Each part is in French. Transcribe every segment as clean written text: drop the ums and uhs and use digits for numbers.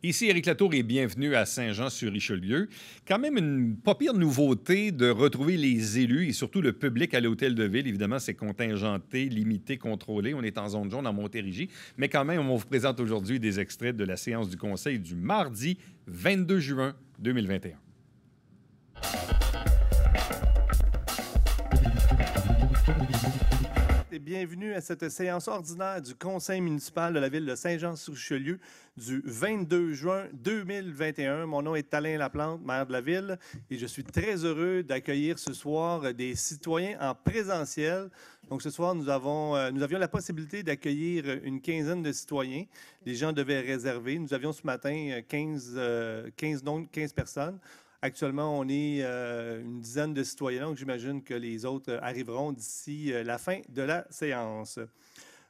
Ici Éric Latour et bienvenue à Saint-Jean-sur-Richelieu. Quand même une pas pire nouveauté de retrouver les élus et surtout le public à l'Hôtel de Ville. Évidemment, c'est contingenté, limité, contrôlé. On est en zone jaune en Montérégie. Mais quand même, on vous présente aujourd'hui des extraits de la séance du Conseil du mardi 22 juin 2021. Bienvenue à cette séance ordinaire du Conseil municipal de la ville de Saint-Jean-sur-Richelieu du 22 juin 2021. Mon nom est Alain Laplante, maire de la ville, et je suis très heureux d'accueillir ce soir des citoyens en présentiel. Donc ce soir, nous avions la possibilité d'accueillir une quinzaine de citoyens. Les gens devaient réserver. Nous avions ce matin 15 personnes. Actuellement, on est une dizaine de citoyens, donc j'imagine que les autres arriveront d'ici la fin de la séance.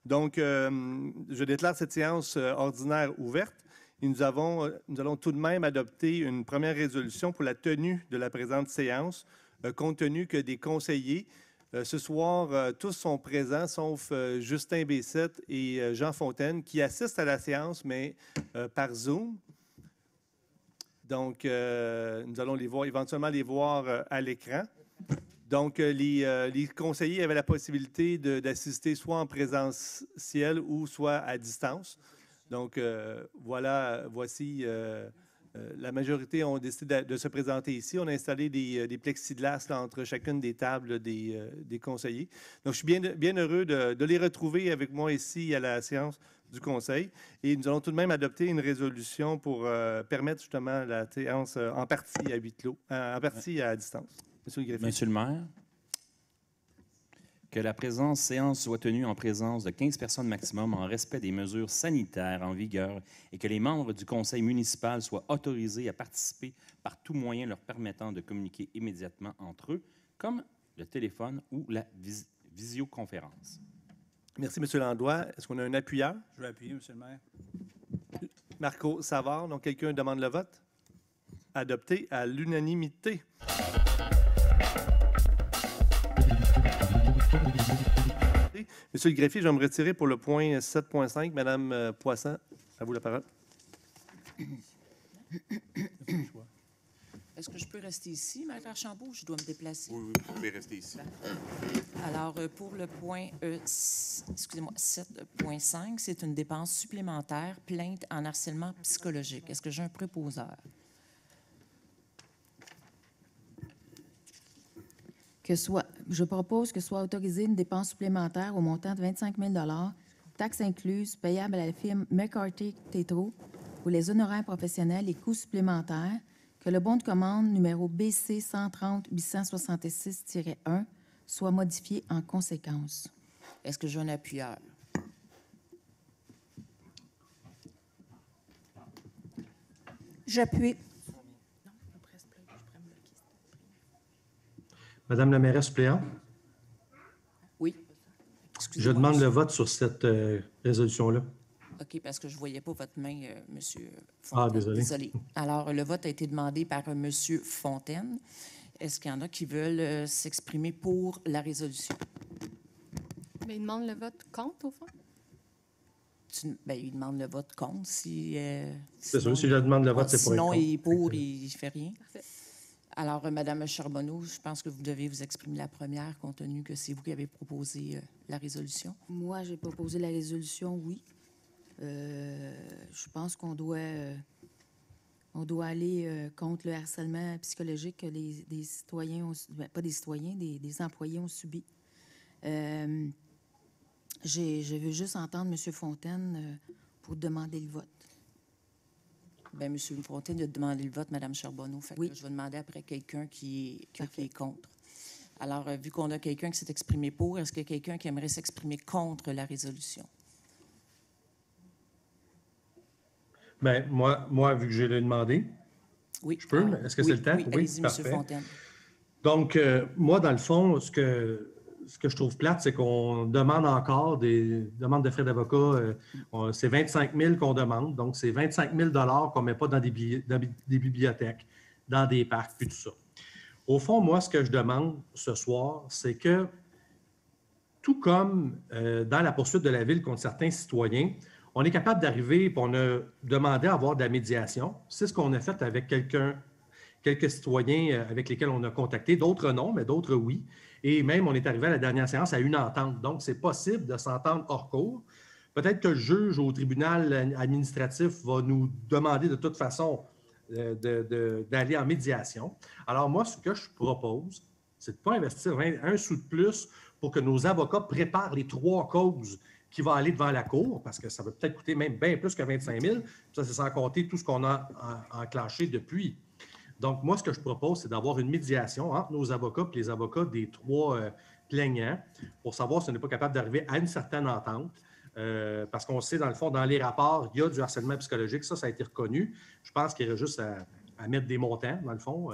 Donc, je déclare cette séance ordinaire ouverte et nous allons tout de même adopter une première résolution pour la tenue de la présente séance, compte tenu que des conseillers, ce soir, tous sont présents, sauf Justin Bessette et Jean Fontaine, qui assistent à la séance, mais par Zoom. Donc, nous allons éventuellement les voir à l'écran. Donc, les conseillers avaient la possibilité d'assister soit en présentiel ou soit à distance. Donc, voici, la majorité ont décidé de se présenter ici. On a installé des plexiglas là, entre chacune des tables des conseillers. Donc, je suis bien heureux de les retrouver avec moi ici à la séance du Conseil. Et nous allons tout de même adopter une résolution pour permettre justement la séance en partie à huis clos, en partie à distance. Monsieur le greffier. Monsieur le maire, que la présente séance soit tenue en présence de 15 personnes maximum en respect des mesures sanitaires en vigueur et que les membres du conseil municipal soient autorisés à participer par tout moyen leur permettant de communiquer immédiatement entre eux, comme le téléphone ou la visioconférence. Merci, M. Landois. Est-ce qu'on a un appuyeur? Je vais appuyer, M. le maire. Marco Savard. Donc, quelqu'un demande le vote? Adopté à l'unanimité. Monsieur le greffier, je vais me retirer pour le point 7.5. Madame Poisson, à vous la parole. Est-ce que je peux rester ici, Maître Archambault, ou je dois me déplacer? Oui, vous pouvez rester ici. Alors, pour le point 7.5, c'est une dépense supplémentaire, plainte en harcèlement psychologique. Est-ce que j'ai un préposeur? Je propose que soit autorisée une dépense supplémentaire au montant de 25 000 taxes incluses, payable à la firme McCarthy-Tétrault pour les honoraires professionnels et coûts supplémentaires, que le bon de commande numéro BC 130-866-1 soit modifié en conséquence. Est-ce que j'ai un appuyeur? J'appuie. Madame la mairesse suppléante? Oui. Je demande le vote sur cette résolution-là. OK, parce que je ne voyais pas votre main, Monsieur Fontaine. Ah, désolé. Désolé. Alors, le vote a été demandé par Monsieur Fontaine. Est-ce qu'il y en a qui veulent s'exprimer pour la résolution? Mais il demande le vote contre, au fond? Il demande le vote contre. C'est sûr, si je demande le vote, c'est pour être contre. Sinon, il est pour, il ne fait rien. Parfait. Alors, Madame Charbonneau, je pense que vous devez vous exprimer la première, compte tenu que c'est vous qui avez proposé la résolution. Moi, j'ai proposé la résolution, oui. Je pense qu'on doit aller contre le harcèlement psychologique que des citoyens, pas des citoyens, des employés ont subi. Je veux juste entendre M. Fontaine pour demander le vote. Bien, M. Fontaine a demandé le vote, Mme Charbonneau. Fait que oui. là, je vais demander après quelqu'un qui est contre. Alors, vu qu'on a quelqu'un qui s'est exprimé pour, est-ce qu'il y a quelqu'un qui aimerait s'exprimer contre la résolution? Bien, moi, vu que je l'ai demandé, oui. Je peux? Est-ce que c'est le temps? Oui, allez-y, M. Fontaine. Donc, moi, dans le fond, ce que je trouve plate, c'est qu'on demande encore des demandes de frais d'avocat. C'est 25 000 qu'on demande. Donc, c'est 25 000 qu'on ne met pas dans des bibliothèques, dans des parcs, puis tout ça. Au fond, moi, ce que je demande ce soir, c'est que, tout comme dans la poursuite de la ville contre certains citoyens, on est capable d'arriver, puis on a demandé à avoir de la médiation. C'est ce qu'on a fait avec quelques citoyens avec lesquels on a contacté, d'autres non, mais d'autres oui. Et même, on est arrivé à la dernière séance à une entente. Donc, c'est possible de s'entendre hors cours. Peut-être que le juge au tribunal administratif va nous demander de toute façon d'aller en médiation. Alors, moi, ce que je propose, c'est de ne pas investir un sou de plus pour que nos avocats préparent les 3 causes qui vont aller devant la cour, parce que ça va peut-être coûter même bien plus que 25 000. Ça, c'est sans compter tout ce qu'on a enclenché depuis. Donc, moi, ce que je propose, c'est d'avoir une médiation entre nos avocats et les avocats des 3 plaignants pour savoir si on n'est pas capable d'arriver à une certaine entente. Parce qu'on sait, dans le fond, dans les rapports, il y a du harcèlement psychologique. Ça a été reconnu. Je pense qu'il y aurait juste à mettre des montants, dans le fond,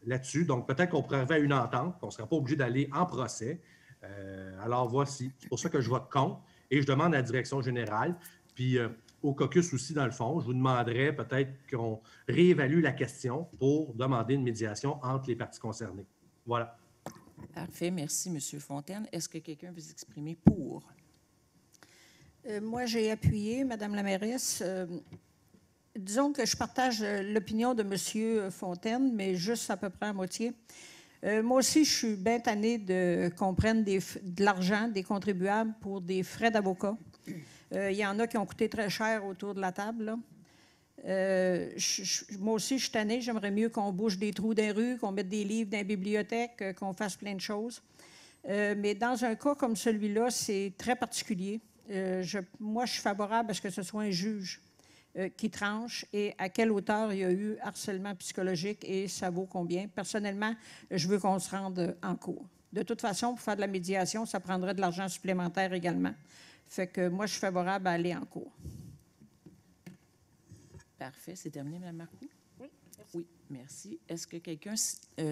là-dessus. Donc, peut-être qu'on pourrait arriver à une entente, qu'on ne serait pas obligé d'aller en procès. Alors, voici. C'est pour ça que je vote contre et je demande à la direction générale. Puis, au caucus aussi, dans le fond, je vous demanderais peut-être qu'on réévalue la question pour demander une médiation entre les parties concernées. Voilà. Parfait. Merci, M. Fontaine. Est-ce que quelqu'un veut s'exprimer pour? Moi, j'ai appuyé, Madame la mairesse. Disons que je partage l'opinion de M. Fontaine, mais juste à peu près à moitié. Moi aussi, je suis bien tannée qu'on prenne de l'argent des contribuables pour des frais d'avocat. Il y en a qui ont coûté très cher autour de la table, là. Moi aussi, je suis tannée. J'aimerais mieux qu'on bouge des trous dans les rues, qu'on mette des livres dans les bibliothèques, qu'on fasse plein de choses. Mais dans un cas comme celui-là, c'est très particulier. Moi, je suis favorable à ce que ce soit un juge qui tranche et à quelle hauteur il y a eu harcèlement psychologique et ça vaut combien. Personnellement, je veux qu'on se rende en cours. De toute façon, pour faire de la médiation, ça prendrait de l'argent supplémentaire également. Fait que moi, je suis favorable à aller en cours. Parfait. C'est terminé, Mme Marcoux? Oui, merci. Oui, merci. Est-ce que quelqu'un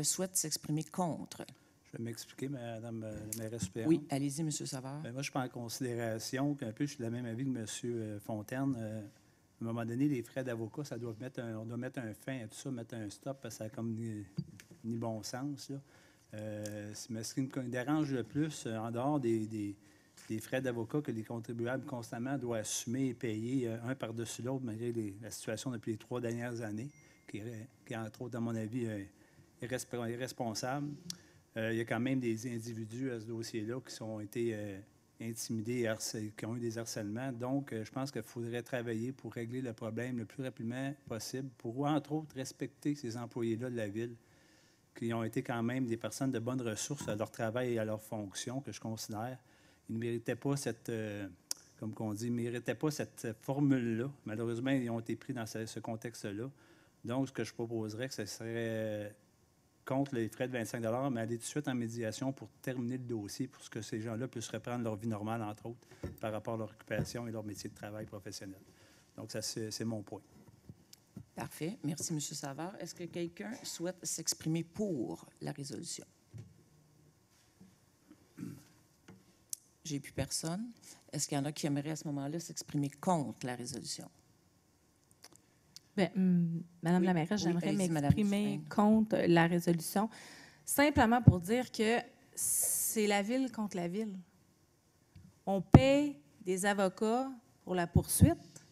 souhaite s'exprimer contre? Je vais m'expliquer, Mme la mairesse suppléante. Oui, allez-y, M. Savard. Moi, je prends en considération qu'un peu, je suis de la même avis que M. Fontaine. À un moment donné, les frais d'avocat, on doit mettre un fin à tout ça, mettre un stop, parce que ça n'a comme ni bon sens, là. Mais ce qui me dérange le plus, en dehors des frais d'avocat que les contribuables constamment doivent assumer et payer un par-dessus l'autre, malgré la situation depuis les 3 dernières années, qui est entre autres, à mon avis, irresponsable. Il y a quand même des individus à ce dossier-là qui ont été intimidés et qui ont eu des harcèlements. Donc, je pense qu'il faudrait travailler pour régler le problème le plus rapidement possible pour, entre autres, respecter ces employés-là de la Ville, qui ont été quand même des personnes de bonnes ressources à leur travail et à leur fonction, que je considère. Ils ne méritaient pas cette formule-là. Malheureusement, ils ont été pris dans ce contexte-là. Donc, ce que je proposerais, ce serait contre les frais de 25 $, mais aller tout de suite en médiation pour terminer le dossier, pour que ces gens-là puissent reprendre leur vie normale, entre autres, par rapport à leur occupation et leur métier de travail professionnel. Donc, ça, c'est mon point. Parfait. Merci, M. Savard. Est-ce que quelqu'un souhaite s'exprimer pour la résolution? J'ai plus personne. Est-ce qu'il y en a qui aimeraient à ce moment-là s'exprimer contre la résolution? Bien, Madame la mairesse, j'aimerais m'exprimer contre la résolution, simplement pour dire que c'est la Ville contre la Ville. On paye des avocats pour la poursuite,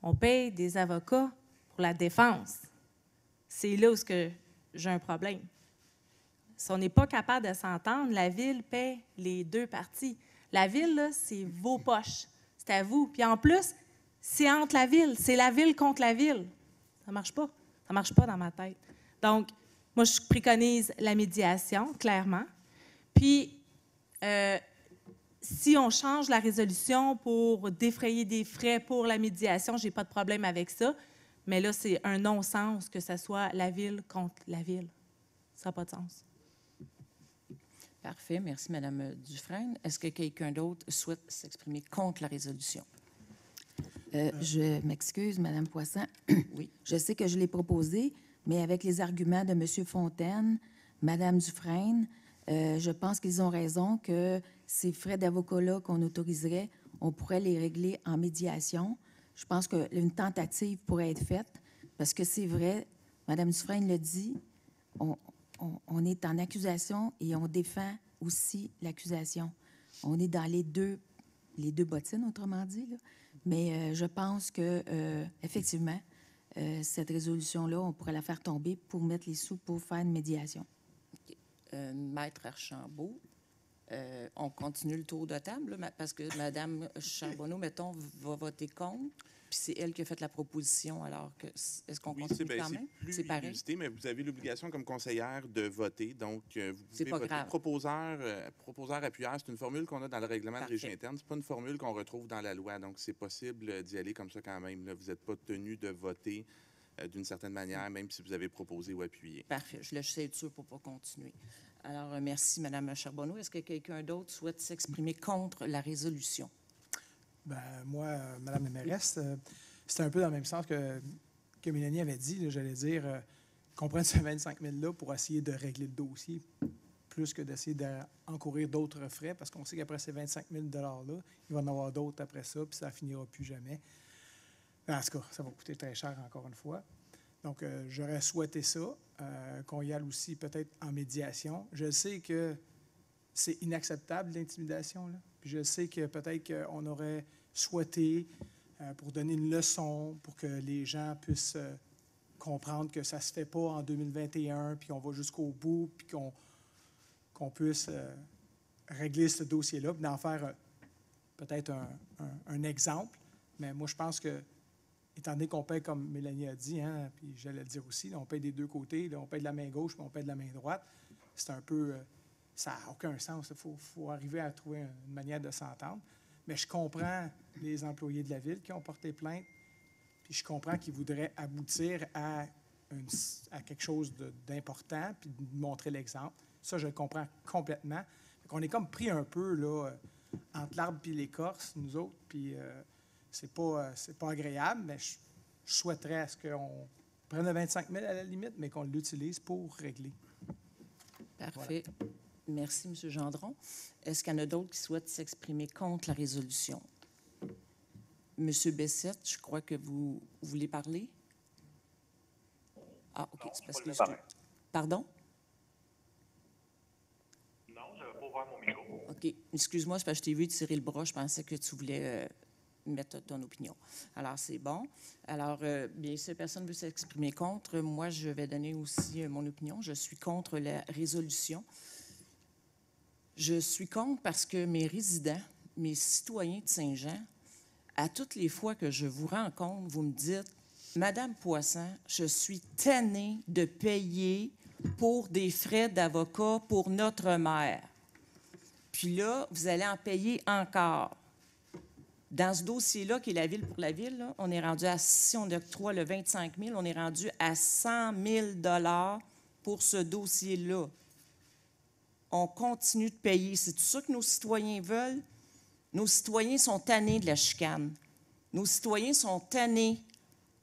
on paye des avocats pour la défense. C'est là où j'ai un problème. Si on n'est pas capable de s'entendre, la Ville paie les 2 parties. La Ville, là, c'est vos poches. C'est à vous. Puis en plus, c'est entre la Ville. C'est la Ville contre la Ville. Ça ne marche pas. Ça ne marche pas dans ma tête. Donc, moi, je préconise la médiation, clairement. Puis, si on change la résolution pour défrayer des frais pour la médiation, je n'ai pas de problème avec ça. Mais là, c'est un non-sens que ce soit la Ville contre la Ville. Ça n'a pas de sens. Parfait. Merci, Mme Dufresne. Est-ce que quelqu'un d'autre souhaite s'exprimer contre la résolution? Je m'excuse, Mme Poisson. Oui. Je sais que je l'ai proposé, mais avec les arguments de M. Fontaine, Mme Dufresne, je pense qu'ils ont raison que ces frais d'avocat-là qu'on autoriserait, on pourrait les régler en médiation. Je pense qu'une tentative pourrait être faite parce que c'est vrai, Mme Dufresne le dit, on est en accusation et on défend aussi l'accusation. On est dans les deux bottines, autrement dit, là. Mais je pense que effectivement, cette résolution-là, on pourrait la faire tomber pour mettre les sous pour faire une médiation. Maître Archambault, on continue le tour de table, là, parce que Mme Charbonneau, mettons, va voter contre, puis c'est elle qui a fait la proposition, alors que est-ce qu'on continue quand même? C'est pareil. Inusité, mais vous avez l'obligation comme conseillère de voter, donc vous pouvez voter proposeur-appuyeur. C'est une formule qu'on a dans le règlement de régie interne. C'est pas une formule qu'on retrouve dans la loi, donc c'est possible d'y aller comme ça quand même. Là. Vous n'êtes pas tenu de voter d'une certaine manière, même si vous avez proposé ou appuyé. Parfait. Je le sais être sûr pour ne pas continuer. Alors, merci, Mme Charbonneau. Est-ce que quelqu'un d'autre souhaite s'exprimer contre la résolution? Bien, moi, Mme la mairesse, c'est un peu dans le même sens que Mélanie avait dit. J'allais dire qu'on prenne ce 25 000-là pour essayer de régler le dossier, plus que d'essayer d'encourir d'autres frais, parce qu'on sait qu'après ces 25 000 $-là, il va y en avoir d'autres après ça, puis ça ne finira plus jamais. En tout cas, ça va coûter très cher encore une fois. Donc, j'aurais souhaité ça, qu'on y aille aussi peut-être en médiation. Je sais que c'est inacceptable, l'intimidation, là. Puis je sais que peut-être qu'on aurait souhaité, pour donner une leçon, pour que les gens puissent comprendre que ça ne se fait pas en 2021, puis qu'on va jusqu'au bout, puis qu'on puisse régler ce dossier-là, puis d'en faire peut-être un exemple. Mais moi, je pense que, étant donné qu'on paye, comme Mélanie a dit, hein, puis j'allais le dire aussi, là, on paye des deux côtés, là, on paye de la main gauche, puis on paye de la main droite, c'est un peu... ça n'a aucun sens. Il faut arriver à trouver une manière de s'entendre. Mais je comprends les employés de la Ville qui ont porté plainte, puis je comprends qu'ils voudraient aboutir à quelque chose d'important, puis de montrer l'exemple. Ça, je le comprends complètement. On est comme pris un peu là, entre l'arbre et l'écorce, nous autres, puis c'est pas agréable, mais je souhaiterais à ce qu'on prenne le 25 000 à la limite, mais qu'on l'utilise pour régler. Parfait. Voilà. Merci, M. Gendron. Est-ce qu'il y en a d'autres qui souhaitent s'exprimer contre la résolution? M. Bessette, je crois que vous voulez parler? Ah, OK. C'est parce que Pardon? Non, je ne vais pas ouvrir mon micro. OK. Excuse-moi, c'est parce que je t'ai vu tirer le bras. Je pensais que tu voulais mettre ton opinion. Alors, c'est bon. Alors, bien, si personne ne veut s'exprimer contre, moi, je vais donner aussi mon opinion. Je suis contre la résolution. Je suis contre parce que mes résidents, mes citoyens de Saint-Jean, à toutes les fois que je vous rencontre, vous me dites « Madame Poisson, je suis tannée de payer pour des frais d'avocat pour notre maire. » Puis là, vous allez en payer encore. Dans ce dossier-là, qui est la Ville pour la Ville, là, on est rendu à, si on octroie le 25 000, on est rendu à 100 000 $ pour ce dossier-là. On continue de payer. C'est tout ça que nos citoyens veulent. Nos citoyens sont tannés de la chicane. Nos citoyens sont tannés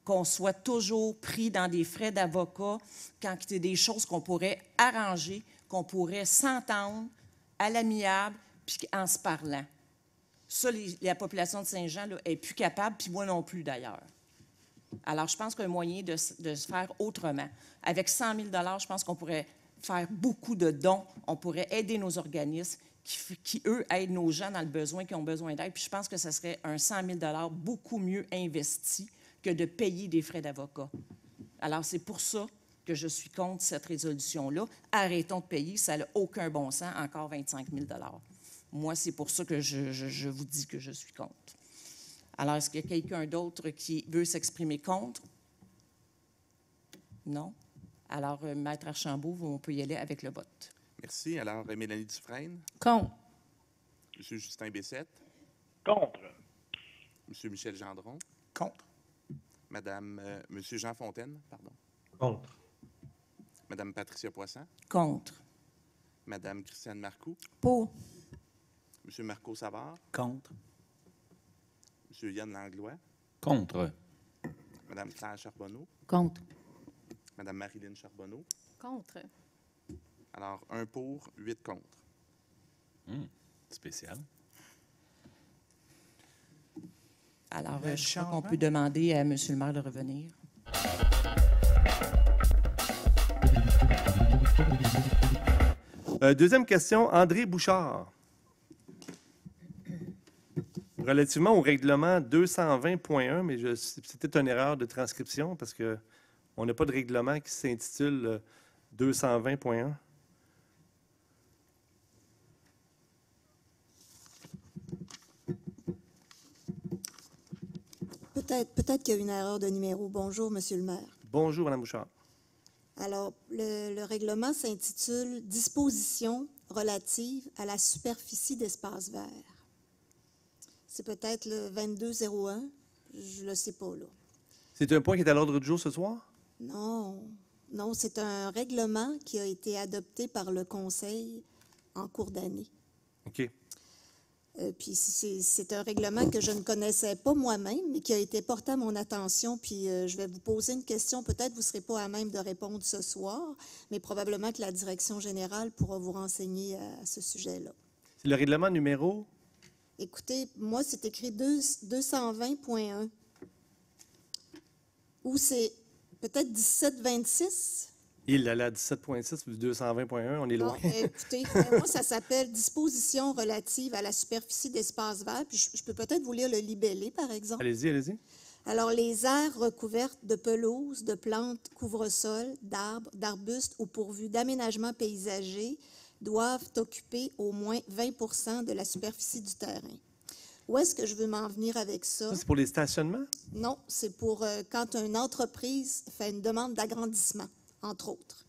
qu'on soit toujours pris dans des frais d'avocat quand il y a des choses qu'on pourrait arranger, qu'on pourrait s'entendre à l'amiable, puis en se parlant. Ça, la population de Saint-Jean n'est plus capable, puis moi non plus d'ailleurs. Alors, je pense qu'il y a un moyen de se faire autrement. Avec 100 000 $, je pense qu'on pourrait faire beaucoup de dons. On pourrait aider nos organismes qui, eux, aident nos gens dans le besoin, qui ont besoin d'aide. Puis je pense que ce serait un 100 000 $ beaucoup mieux investi que de payer des frais d'avocat. Alors, c'est pour ça que je suis contre cette résolution-là. Arrêtons de payer, ça n'a aucun bon sens, encore 25 000 $. Moi, c'est pour ça que je vous dis que je suis contre. Alors, est-ce qu'il y a quelqu'un d'autre qui veut s'exprimer contre? Non? Alors, Maître Archambault, on peut y aller avec le vote. Merci. Alors, Mélanie Dufresne? Contre. M. Justin Bessette? Contre. M. Michel Gendron? Contre. M. Jean Fontaine? Pardon. Contre. Mme Patricia Poisson? Contre. Mme Christiane Marcoux? Pour. M. Marco Savard? Contre. M. Yann Langlois? Contre. Mme Claire Charbonneau? Contre. Mme Marilyn Charbonneau? Contre. Alors, 1 pour, 8 contre. Spécial. Alors, je crois qu'on peut demander à M. le maire de revenir. Deuxième question, André Bouchard. relativement au règlement 220.1, mais c'était une erreur de transcription parce qu'on n'a pas de règlement qui s'intitule 220.1. Peut-être qu'il y a une erreur de numéro. Bonjour, Monsieur le maire. Bonjour, Mme Bouchard. Alors, le règlement s'intitule « Dispositions relatives à la superficie d'espace vert ». C'est peut-être le 2201, je ne le sais pas, là. C'est un point qui est à l'ordre du jour ce soir? Non, non, c'est un règlement qui a été adopté par le Conseil en cours d'année. OK. Puis c'est un règlement que je ne connaissais pas moi-même, mais qui a été porté à mon attention. Puis je vais vous poser une question. Peut-être vous ne serez pas à même de répondre ce soir, mais probablement que la direction générale pourra vous renseigner à ce sujet-là. C'est le règlement numéro? Écoutez, moi, c'est écrit 220.1. Ou c'est peut-être 1726? Il allait à 17.6 ou 220.1, on est loin. Non, écoutez, moi, ça s'appelle « Dispositions relatives à la superficie d'espace vert ». Puis je peux peut-être vous lire le libellé, par exemple. Allez-y, allez-y. Alors, les aires recouvertes de pelouse, de plantes couvre-sol, d'arbres, d'arbustes ou pourvus d'aménagements paysagers doivent occuper au moins 20 de la superficie du terrain. Où est-ce que je veux m'en venir avec ça? Ça, c'est pour les stationnements? Non, c'est pour quand une entreprise fait une demande d'agrandissement, entre autres.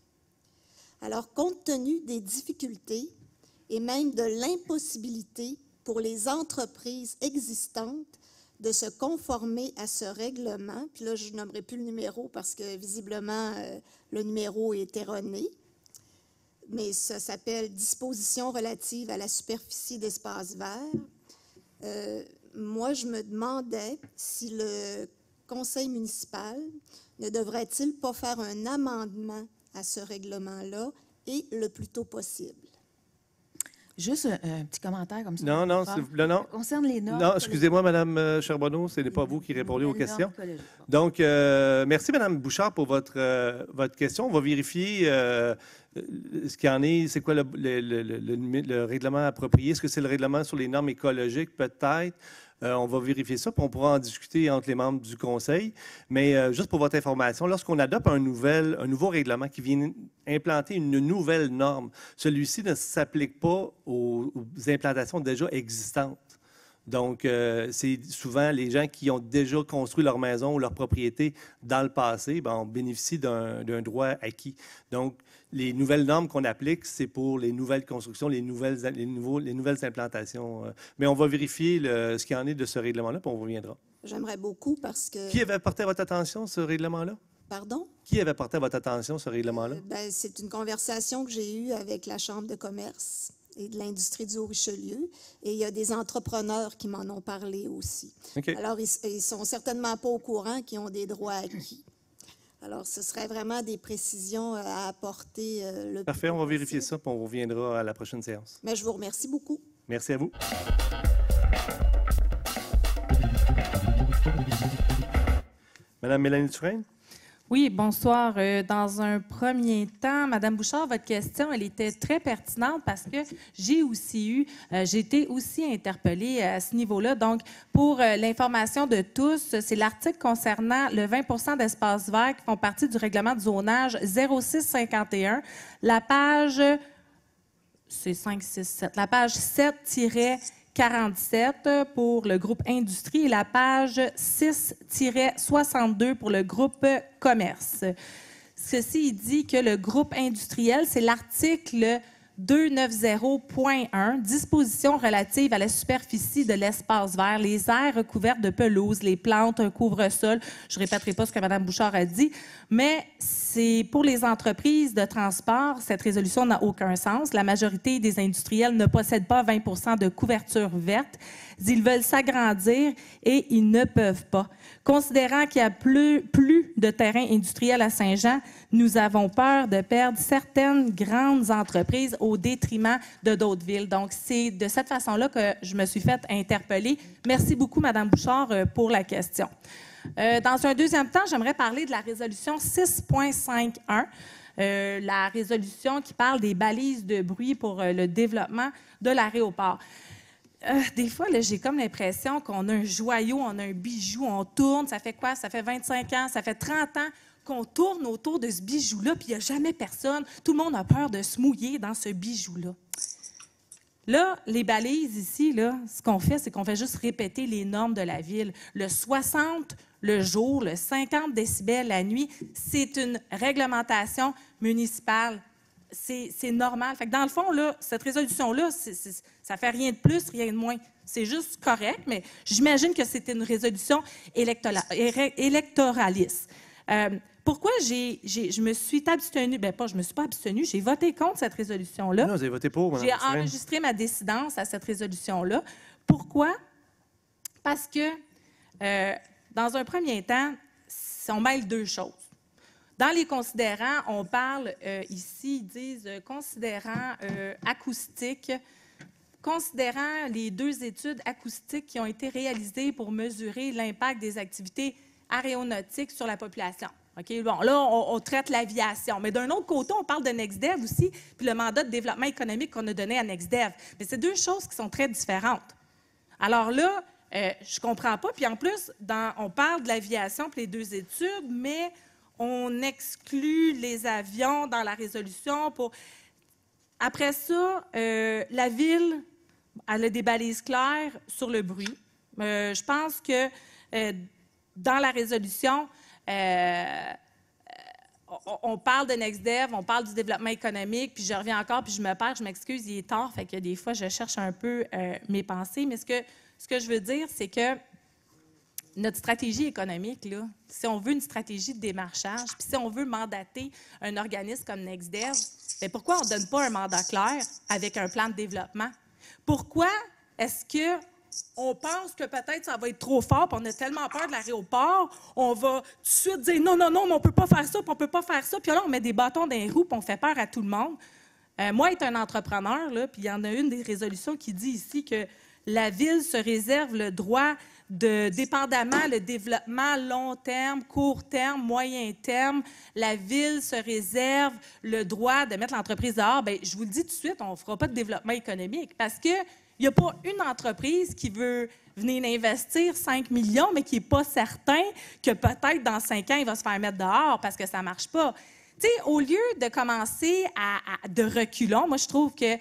Alors, compte tenu des difficultés et même de l'impossibilité pour les entreprises existantes de se conformer à ce règlement, puis là, je nommerai plus le numéro parce que visiblement, le numéro est erroné, mais ça s'appelle « Dispositions relatives à la superficie d'espace vert ». Moi, je me demandais si le conseil municipal ne devrait-il pas faire un amendement à ce règlement-là et le plus tôt possible? Juste un petit commentaire comme ça. Non, non, s'il vous plaît, non. Ça concerne les normes. Non, excusez-moi, Mme Charbonneau, ce n'est pas vous qui répondez aux questions. Donc, merci, Mme Bouchard, pour votre question. On va vérifier ce qu'il y en est. C'est quoi le règlement approprié? Est-ce que c'est le règlement sur les normes écologiques, peut-être? On va vérifier ça, puis on pourra en discuter entre les membres du Conseil. Mais juste pour votre information, lorsqu'on adopte un nouveau règlement qui vient implanter une nouvelle norme, celui-ci ne s'applique pas aux implantations déjà existantes. Donc, c'est souvent les gens qui ont déjà construit leur maison ou leur propriété dans le passé, on bénéficie d'un droit acquis. Donc, les nouvelles normes qu'on applique, c'est pour les nouvelles constructions, les nouvelles implantations. Mais on va vérifier ce qu'il y en est de ce règlement-là, puis on reviendra. J'aimerais beaucoup parce que... Qui avait porté à votre attention ce règlement-là? Pardon? Qui avait porté à votre attention ce règlement-là? C'est une conversation que j'ai eue avec la Chambre de commerce et de l'industrie du Haut-Richelieu. Et il y a des entrepreneurs qui m'en ont parlé aussi. Okay. Alors, ils ne sont certainement pas au courant qu'ils ont des droits acquis. Alors, ce serait vraiment des précisions à apporter. Parfait, on va vérifier ça, puis on reviendra à la prochaine séance. Mais je vous remercie beaucoup. Merci à vous. Madame Mélanie Dufresne? Oui, bonsoir. Dans un premier temps, Madame Bouchard, votre question, elle était très pertinente parce que j'ai été aussi interpellée à ce niveau-là. Donc, pour l'information de tous, c'est l'article concernant le 20 d'espaces verts qui font partie du règlement de zonage 0651. La page, c'est 567, la page 7-47 pour le groupe industrie et la page 6-62 pour le groupe commerce. Ceci il dit que le groupe industriel, c'est l'article 290.1, dispositions relatives à la superficie de l'espace vert, les aires recouvertes de pelouse, les plantes, un couvre-sol. Je ne répéterai pas ce que Mme Bouchard a dit, mais c'est pour les entreprises de transport, cette résolution n'a aucun sens. La majorité des industriels ne possèdent pas 20 de couverture verte. Ils veulent s'agrandir et ils ne peuvent pas. Considérant qu'il n'y a plus de terrain industriel à Saint-Jean, nous avons peur de perdre certaines grandes entreprises au détriment de d'autres villes. Donc, c'est de cette façon-là que je me suis fait interpeller. Merci beaucoup, Mme Bouchard, pour la question. Dans un deuxième temps, j'aimerais parler de la résolution 6.51, la résolution qui parle des balises de bruit pour le développement de l'aéroport. des fois, là, j'ai comme l'impression qu'on a un joyau, on a un bijou, on tourne. Ça fait quoi? Ça fait 25 ans, ça fait 30 ans qu'on tourne autour de ce bijou-là, puis il n'y a jamais personne. Tout le monde a peur de se mouiller dans ce bijou-là. Là, les balises ici, là, ce qu'on fait, c'est qu'on fait juste répéter les normes de la ville. Le 60 le jour, le 50 décibels la nuit, c'est une réglementation municipale. C'est normal. Fait que dans le fond, là, cette résolution-là, ça fait rien de plus, rien de moins. C'est juste correct, mais j'imagine que c'était une résolution électoraliste. Pourquoi je me suis abstenue? Bien, je me suis pas abstenue, j'ai voté contre cette résolution-là. Non, vous avez voté pour, Mme Dufresne. J'ai enregistré ma dissidence à cette résolution-là. Pourquoi? Parce que, dans un premier temps, on mêle deux choses. Dans les considérants, on parle ici, ils disent considérants acoustiques, considérant les 2 études acoustiques qui ont été réalisées pour mesurer l'impact des activités aéronautiques sur la population. OK? Bon, là, on traite l'aviation. Mais d'un autre côté, on parle de NextDev aussi, puis le mandat de développement économique qu'on a donné à NextDev. Mais c'est 2 choses qui sont très différentes. Alors là, je comprends pas. Puis en plus, on parle de l'aviation puis les 2 études, mais on exclut les avions dans la résolution. Après ça, la Ville, elle a des balises claires sur le bruit. Je pense que dans la résolution, on parle de NextDev, on parle du développement économique, puis je reviens encore, puis je me perds, je m'excuse, il est tard, fait que des fois, je cherche un peu mes pensées. Mais ce que je veux dire, c'est que notre stratégie économique, là, si on veut une stratégie de démarchage, puis si on veut mandater un organisme comme NextDev, bien, pourquoi on ne donne pas un mandat clair avec un plan de développement? Pourquoi est-ce qu'on pense que peut-être ça va être trop fort, puis on a tellement peur de l'aéroport, on va tout de suite dire non, mais on ne peut pas faire ça, puis on ne peut pas faire ça, puis là, on met des bâtons dans les roues, puis on fait peur à tout le monde. Moi, être un entrepreneur, là, puis il y en a une des résolutions qui dit ici que la Ville se réserve le droit de, dépendamment le développement long terme, court terme, moyen terme, la Ville se réserve le droit de mettre l'entreprise dehors. Bien, je vous le dis tout de suite, on ne fera pas de développement économique parce qu'il n'y a pas une entreprise qui veut venir investir 5 millions, mais qui n'est pas certain que peut-être dans 5 ans, il va se faire mettre dehors parce que ça ne marche pas. Tu sais, au lieu de commencer de reculons, moi, je trouve que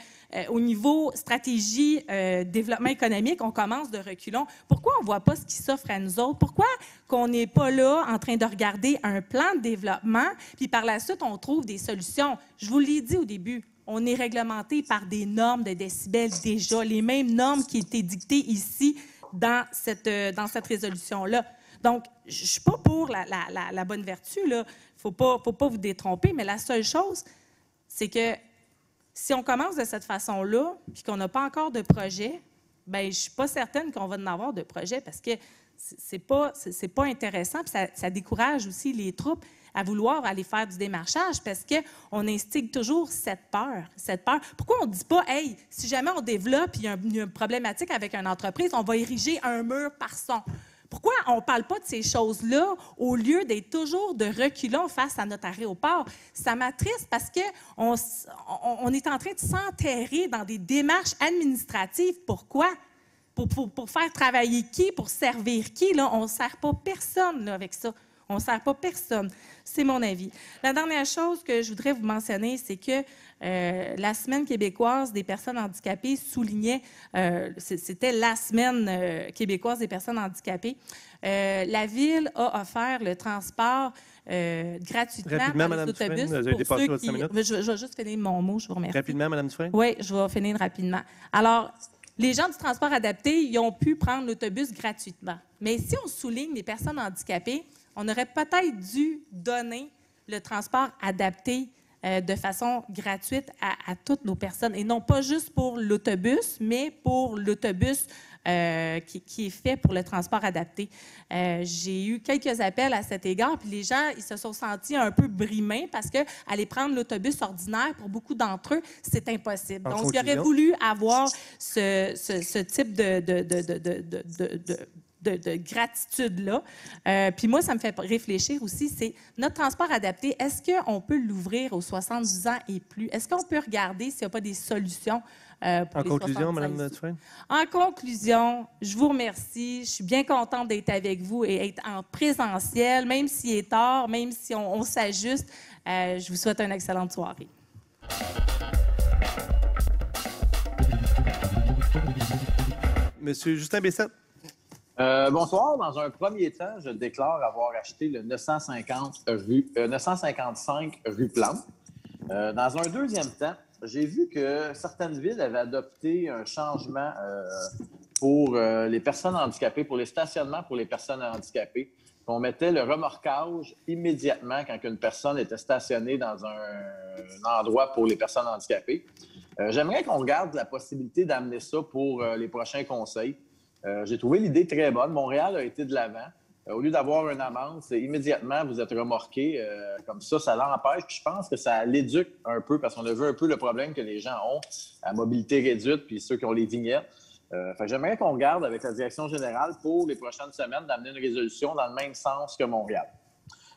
au niveau stratégie, développement économique, on commence de reculons. Pourquoi on ne voit pas ce qui s'offre à nous autres? Pourquoi qu'on n'est pas là en train de regarder un plan de développement, puis par la suite, on trouve des solutions? Je vous l'ai dit au début, on est réglementé par des normes de décibels déjà, les mêmes normes qui étaient dictées ici dans cette résolution-là. Donc, je ne suis pas pour la bonne vertu, là. Faut pas vous détromper, mais la seule chose, c'est que si on commence de cette façon-là, puis qu'on n'a pas encore de projet, bien, je ne suis pas certaine qu'on va en avoir de projet parce que c'est pas intéressant, puis ça décourage aussi les troupes à vouloir aller faire du démarchage parce qu'on instigue toujours cette peur. Pourquoi on ne dit pas, hey, si jamais on développe, il y a une problématique avec une entreprise, on va ériger un mur par son. Pourquoi on ne parle pas de ces choses-là au lieu d'être toujours de reculons face à notre aéroport? Ça m'attriste parce qu'on est en train de s'enterrer dans des démarches administratives. Pourquoi? Pour faire travailler qui? Pour servir qui? Là, on ne sert pas personne là, avec ça. On ne sert pas personne. C'est mon avis. La dernière chose que je voudrais vous mentionner, c'est que la Semaine québécoise des personnes handicapées soulignait, c'était la Semaine québécoise des personnes handicapées, la Ville a offert le transport gratuitement dans les autobus. Pour ceux qui... Je vais juste finir mon mot, je vous remercie. Rapidement, Mme Dufresne? Oui, je vais finir rapidement. Alors, les gens du transport adapté, ils ont pu prendre l'autobus gratuitement. Mais si on souligne les personnes handicapées, on aurait peut-être dû donner le transport adapté de façon gratuite à toutes nos personnes, et non pas juste pour l'autobus, mais pour l'autobus qui est fait pour le transport adapté. J'ai eu quelques appels à cet égard, puis les gens ils se sont sentis un peu brimés parce qu'aller prendre l'autobus ordinaire, pour beaucoup d'entre eux, c'est impossible. Donc, ils auraient voulu avoir ce type de gratitude-là. Puis moi, ça me fait réfléchir aussi, c'est notre transport adapté, est-ce qu'on peut l'ouvrir aux 70 ans et plus? Est-ce qu'on peut regarder s'il n'y a pas des solutions pour En les conclusion, 76 Mme sous. Dufresne? En conclusion, je vous remercie. Je suis bien contente d'être avec vous et être en présentiel, même s'il est tard, même si on s'ajuste. Je vous souhaite une excellente soirée. Monsieur Justin Bessette. Bonsoir. Dans un premier temps, je déclare avoir acheté le 955 rue Plante. Dans un deuxième temps, j'ai vu que certaines villes avaient adopté un changement pour les personnes handicapées, pour les stationnements pour les personnes handicapées. On mettait le remorquage immédiatement quand une personne était stationnée dans un endroit pour les personnes handicapées. J'aimerais qu'on regarde la possibilité d'amener ça pour les prochains conseils. J'ai trouvé l'idée très bonne. Montréal a été de l'avant. Au lieu d'avoir une amende, c'est immédiatement vous êtes remorqué. Comme ça l'empêche. Puis je pense que ça l'éduque un peu parce qu'on a vu un peu le problème que les gens ont à mobilité réduite puis ceux qui ont les vignettes. J'aimerais qu'on regarde avec la direction générale pour les prochaines semaines d'amener une résolution dans le même sens que Montréal.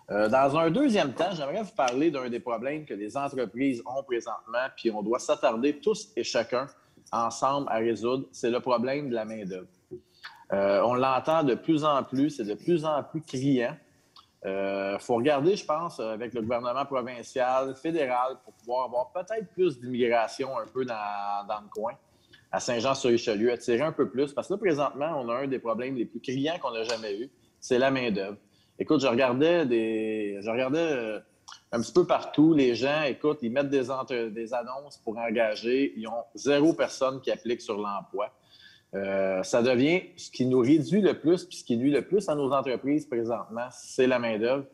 Dans un deuxième temps, j'aimerais vous parler d'un des problèmes que les entreprises ont présentement, puis on doit s'attarder tous et chacun ensemble à résoudre, c'est le problème de la main-d'œuvre. On l'entend de plus en plus, c'est de plus en plus criant. Faut regarder, je pense, avec le gouvernement provincial, fédéral, pour pouvoir avoir peut-être plus d'immigration un peu dans le coin, à Saint-Jean-sur-Richelieu, attirer un peu plus. Parce que là, présentement, on a un des problèmes les plus criants qu'on n'a jamais eu, c'est la main-d'œuvre. Écoute, je regardais un petit peu partout, les gens, écoute, ils mettent des annonces pour engager, ils ont 0 personne qui applique sur l'emploi. Ça devient ce qui nous réduit le plus, puis ce qui nuit le plus à nos entreprises présentement, c'est la main-d'œuvre.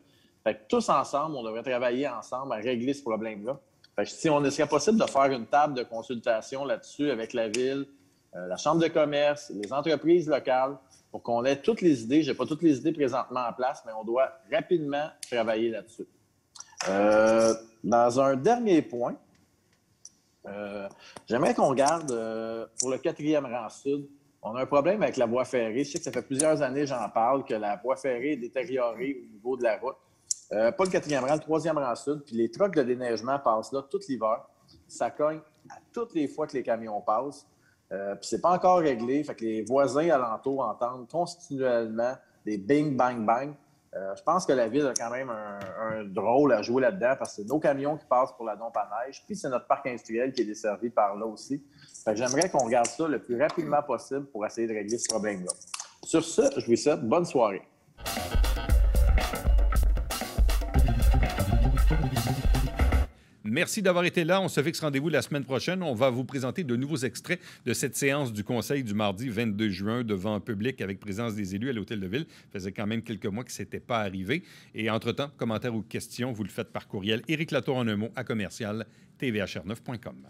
Fait que tous ensemble, on devrait travailler ensemble à régler ce problème-là. Fait que si on serait possible de faire une table de consultation là-dessus avec la Ville, la Chambre de commerce, les entreprises locales, pour qu'on ait toutes les idées. Je n'ai pas toutes les idées présentement en place, mais on doit rapidement travailler là-dessus. Dans un dernier point, j'aimerais qu'on regarde pour le 4e rang sud. On a un problème avec la voie ferrée. Je sais que ça fait plusieurs années que j'en parle, que la voie ferrée est détériorée au niveau de la route. Pas le 4e rang, le 3e rang sud. Puis les trucks de déneigement passent là tout l'hiver. Ça cogne à toutes les fois que les camions passent. Puis c'est pas encore réglé. Fait que les voisins alentours entendent continuellement des bing, bang, bang. Je pense que la Ville a quand même un rôle à jouer là-dedans parce que c'est nos camions qui passent pour la dompe à neige, puis c'est notre parc industriel qui est desservi par là aussi. Fait que j'aimerais qu'on regarde ça le plus rapidement possible pour essayer de régler ce problème-là. Sur ce, je vous souhaite bonne soirée. Merci d'avoir été là. On se fixe rendez-vous la semaine prochaine. On va vous présenter de nouveaux extraits de cette séance du Conseil du mardi 22 juin devant public avec présence des élus à l'Hôtel de Ville. Ça faisait quand même quelques mois que ce n'était pas arrivé. Et entre-temps, commentaires ou questions, vous le faites par courriel. Éric Latour en un mot à commercial tvhr9.com.